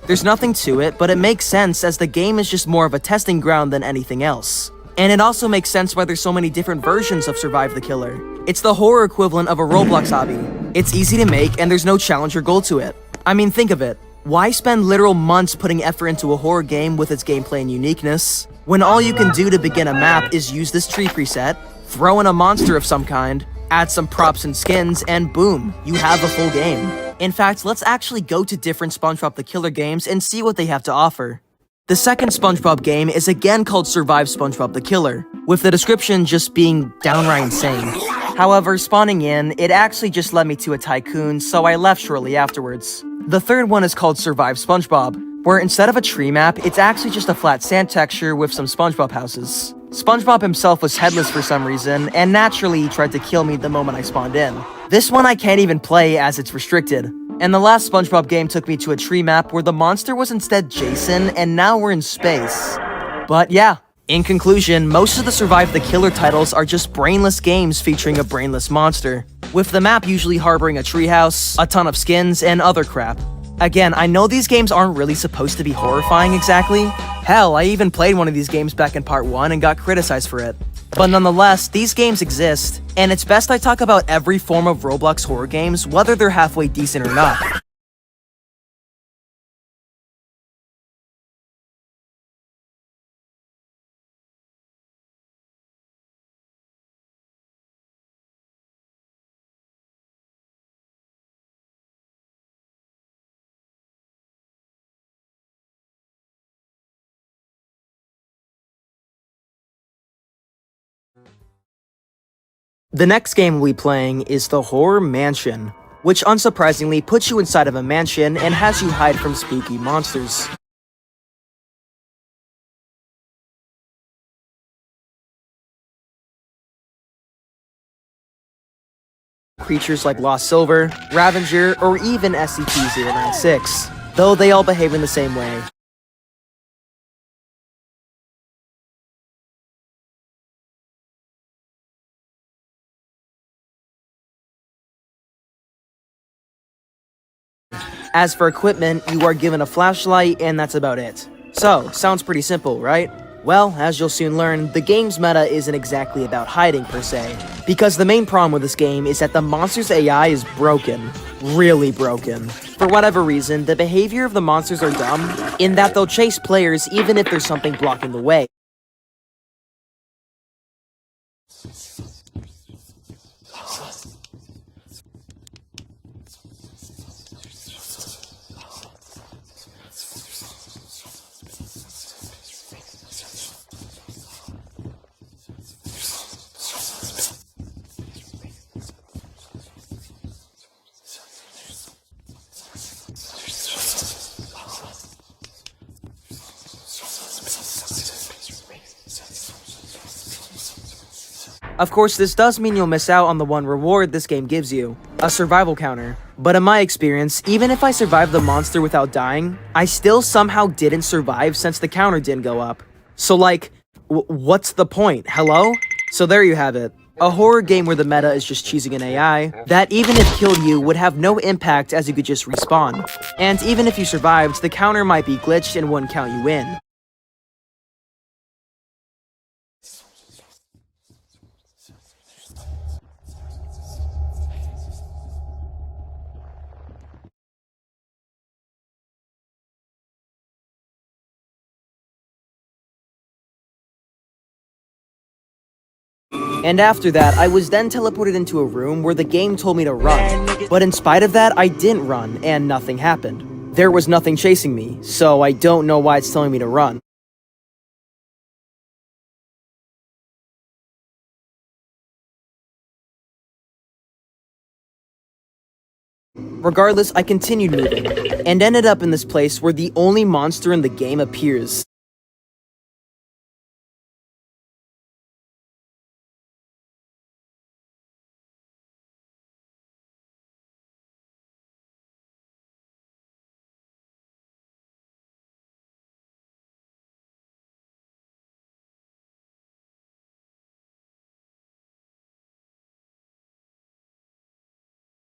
There's nothing to it, but it makes sense as the game is just more of a testing ground than anything else. And it also makes sense why there's so many different versions of Survive the Killer. It's the horror equivalent of a Roblox hobby. It's easy to make and there's no challenge or goal to it. I mean, think of it. Why spend literal months putting effort into a horror game with its gameplay and uniqueness, when all you can do to begin a map is use this tree preset, throw in a monster of some kind, add some props and skins, and boom, you have a full game. In fact, let's actually go to different SpongeBob the Killer games and see what they have to offer. The second SpongeBob game is again called Survive SpongeBob the Killer, with the description just being downright insane. However, spawning in, it actually just led me to a tycoon, so I left shortly afterwards. The third one is called Survive SpongeBob, where instead of a tree map, it's actually just a flat sand texture with some SpongeBob houses. SpongeBob himself was headless for some reason, and naturally he tried to kill me the moment I spawned in. This one I can't even play as it's restricted. And the last SpongeBob game took me to a tree map where the monster was instead Jason, and now we're in space. But yeah, in conclusion, most of the Survive the Killer titles are just brainless games featuring a brainless monster, with the map usually harboring a treehouse, a ton of skins, and other crap. Again, I know these games aren't really supposed to be horrifying exactly. Hell, I even played one of these games back in part 1 and got criticized for it. But nonetheless, these games exist, and it's best I talk about every form of Roblox horror games, whether they're halfway decent or not. The next game we'll be playing is the Horror Mansion, which unsurprisingly puts you inside of a mansion and has you hide from spooky monsters. Creatures like Lost Silver, Ravager, or even SCP-096, though they all behave in the same way. As for equipment, you are given a flashlight and that's about it. So, sounds pretty simple, right? Well, as you'll soon learn, the game's meta isn't exactly about hiding per se, because the main problem with this game is that the monster's AI is broken. Really broken. For whatever reason, the behavior of the monsters are dumb, in that they'll chase players even if there's something blocking the way. Of course, this does mean you'll miss out on the one reward this game gives you, a survival counter. But in my experience, even if I survived the monster without dying, I still somehow didn't survive since the counter didn't go up. So like, what's the point, hello? So there you have it. A horror game where the meta is just cheesing an AI, that even if killed you would have no impact as you could just respawn. And even if you survived, the counter might be glitched and wouldn't count you in. And after that, I was then teleported into a room where the game told me to run. But in spite of that, I didn't run, and nothing happened. There was nothing chasing me, so I don't know why it's telling me to run. Regardless, I continued moving, and ended up in this place where the only monster in the game appears.